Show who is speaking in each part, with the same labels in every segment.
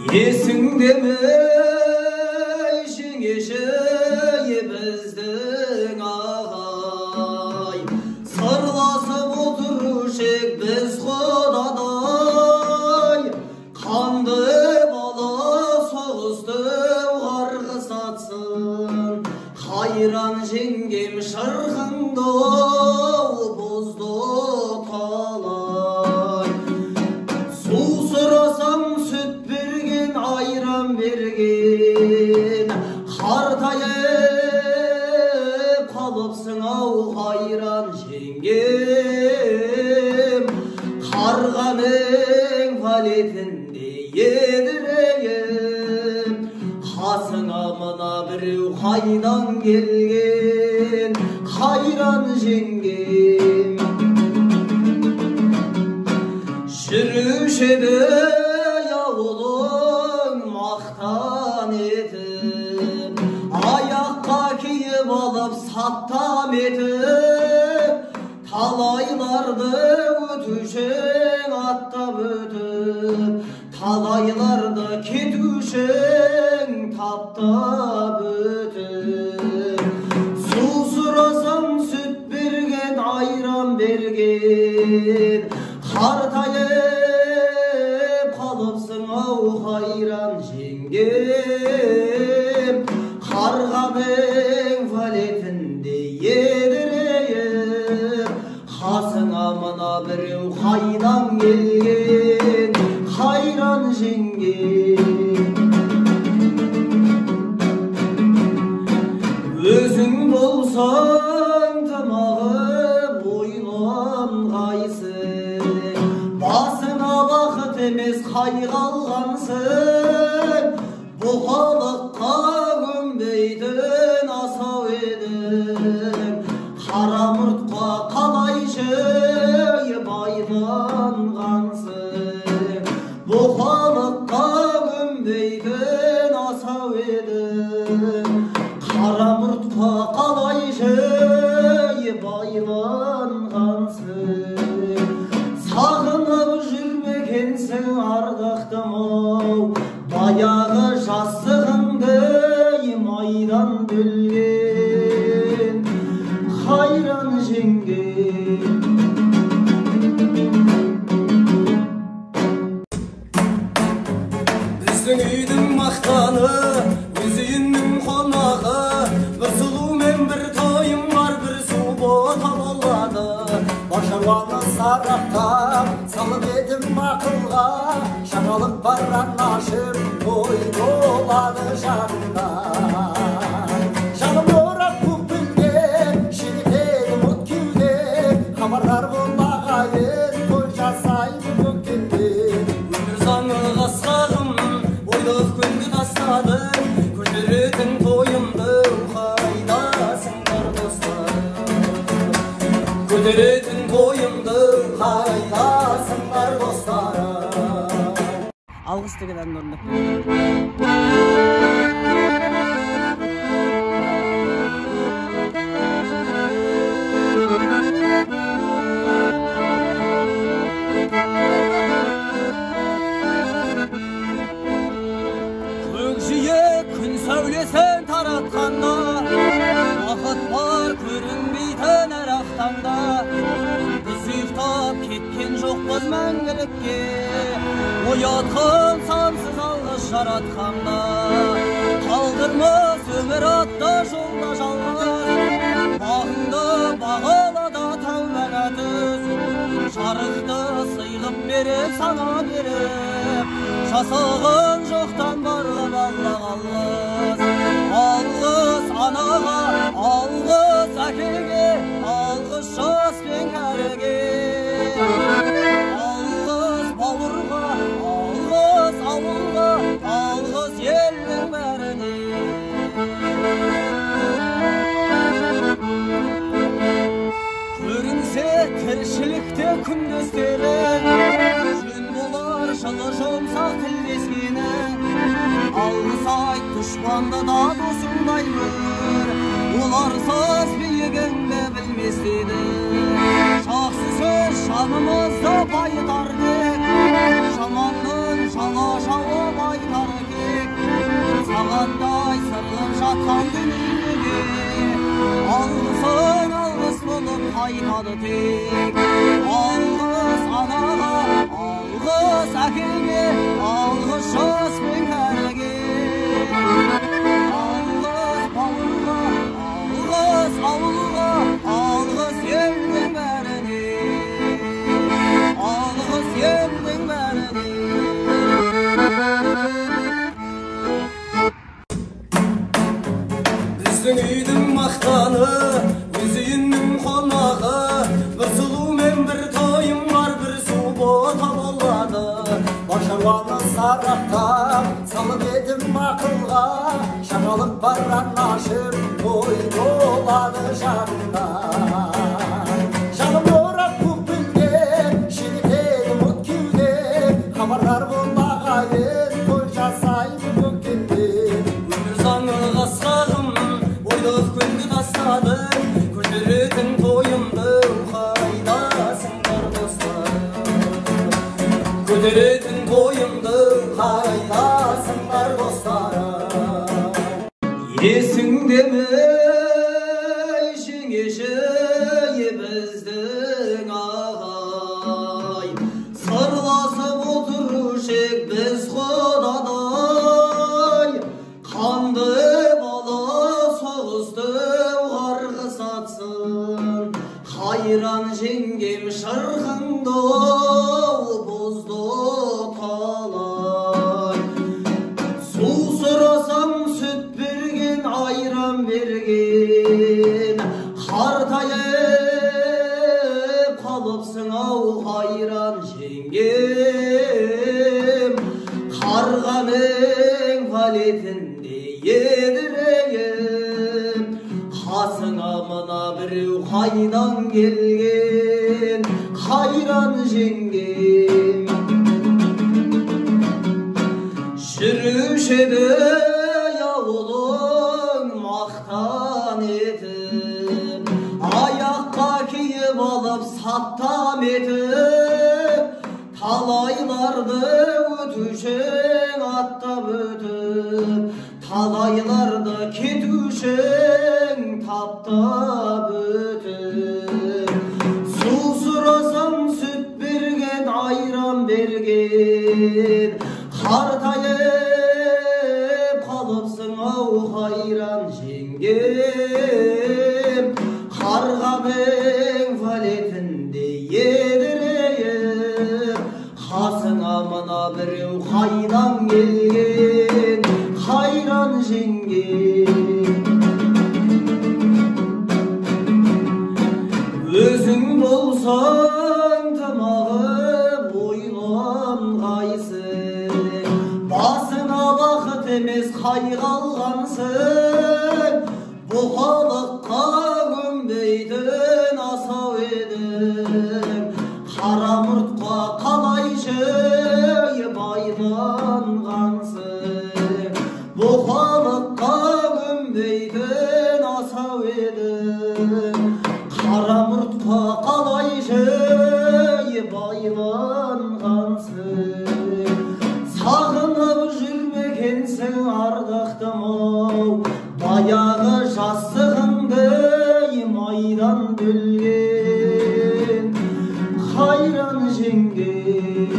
Speaker 1: Есіңде ме жеңеше біздің ағай, сырласып отырушы ек біз құдадай, қанды бала соғысты қарғыс атсын, қайран жеңгем шырқыңды бұзды талай. Су сұрасам сүт берген, айран берген, қартайып қалыпсың ау қайран жеңгем. Қарғаның валетінде едірейіп, қасыңа мына біреу қайдан келген, қайран жеңгем. Жүруші еді ауылың мақтан етіп, аяққа киіп алып саптам етіп, талайларды өтушің аттап өтіп, талайларды кетушің таптап өтіп. Су сұрасам сүт берген, айран берген, қартайып қалыпсың ау қайран жеңгем. Қарғаның валетінде едірейіп, қасыңа мына біреу қайдан келген, қайран жеңгем. Өзің болсаң тымағы бойланғайсың, басыңа бақыт емес қайғы алғансың, бұқалыққа көнбейтін асау едің, қара мұртқа қалайшы байланғансың, бұқалыққа көнбейтін асау едің, қара мұртқа қалайшы байланғансың. Сағынып жүрмекенсің ардақтым-ау, баяғы жастығыңды майдан бөлген, қайран жеңгем. Біздің үйдің мақтаны, өз үйінің қонағы, бір сұлу мен бір тойым бар, бір су бота болады. Бар шаруаны сарапқа салып едім ақылға, жаңалық бар анашым той болады жанымда. Жаным орап көкпілге, шелетеді мұт кеуде, хабардар бол ағайын, той жасайды көктемде. Өмір заңы қасқағым, ойлық күнді тастадым, көтеретін тойымды қайдасыңдар достарым. Көтеретін тойымды қайдасыңдар достарым. Алғыс деген әнін орындап. Көкжиек күн сәулесін таратқанда, уақыт бар көрінбейтін әр ақтаңда. Біз ұйықтап кеткен жоқпыз мәңгілікке, оятқан сансыз алғыс жаратқанда. Қалдырмас өмір атты жолда жалғыз, бағыңды бағалада тәубәна түз. Жарықты сыйғып беріп сана беріп, жасаған жоқтан барлап алла қалғыз. Алғыс анаға, алғыс әкеге, алғыс жас пен кәріге. Алғыс бауырға, алғыс ауылға, алғыс елдің бәріне. Көрінсе тіршілікте күндестерің, жөн болар жылы жұмсақ тілдескені. Алғыс айт дұшпанды да досыңдай көр, оларсыз биігіңді білмес еді. Жақсы сөз жанымызды байытар деп, жаманның жала жауып айтар. Yaşağanday sırrın şatan dünyüge Algısın algıs bulup haykadı tek Algıs anağa, algıs akilge Algıs şas bünkerge Algıs bavulga, algıs avulga Algıs yerдің bәріне Algıs yerдің bәріне Біздің үйдің мақтаны, өзейінің қонағы Бір сұлу мен бір тойым бар, бір су бота болады Башарланы сарақтап, салып едім мақылға Шағалық баран ашып, той болады жағында Жалым орап көк білге, шегітеді мұт кеуде Хабардар болмағайын, той жасайды көктемде Өмір заңы қасқағым, ойлық күнді тастадым Көтеретін тойымды қайдасыңдар достарым Көтеретін тойымды қайдасыңдар достарым Есіңде ме жеңеші біздің ағай Сырласып отырушы ек біз құдадай Қанды бала соғысты қарғыс атсын Қайран жеңгем шырқыңды бұзды талай Су сұрасам сүт берген, айран берген Қартайып қалыпсың ау қайран жеңгем Қарғаның валетінде едірейіп Қасыңа мына біреу қайдан келген қайран жеңгем Жүруші еді ауылың мақтан етіп Аяққа киіп алып саптам етіп Талайларды өтушің аттап өтіп Талайларды кетушің таптап өтіп Су сұрасам сүт берген, айран берген Қартайып қалыпсың ау қайран жеңгем Қарғаның валетінде едірейіп Қасыңа мына біреу қайдан келген қайран жеңгем Өзің болсаң тымағып ойланғайсың Басыңа бақыт емес қайғы алғансың Бұқалыққа көнбейтін асау едің Қара мұртқа қалайшы байланғансың Бұқалыққа көнбейтін асау едің Қара мұртқа қалайшы байланғансың Сағынып жүрмекенсің ардақтым-ау Баяғы жастығыңды майдан бөлген қайран жеңгем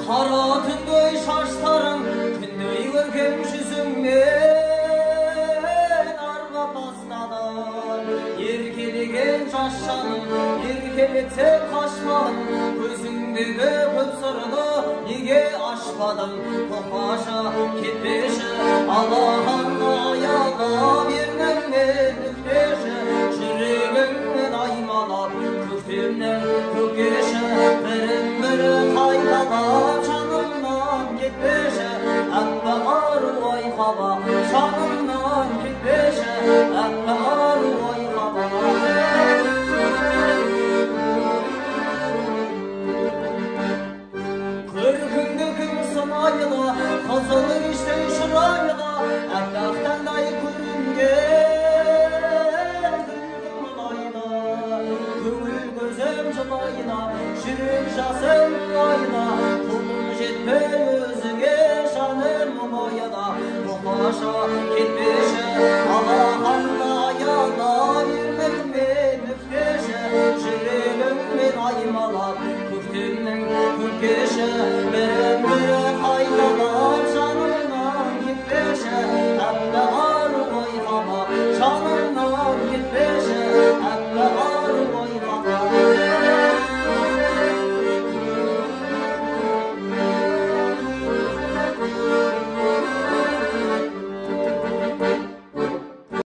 Speaker 1: Қара түндей шаштарың, күндей көркем жүзіңмен арбап тастадың. Еркелеген жас жаным, еркелетсе қашпадың, көзіңдегі көп сырды неге ашпадың? Тоқпашы, кетпеші, Аллаһын аялап, ерніңнен өкпеші, жүрегіңнен аймалап, көктемнен көкеші, бірін-бірі қайталап, жанымнан кетпеші, әмбе ару айқала,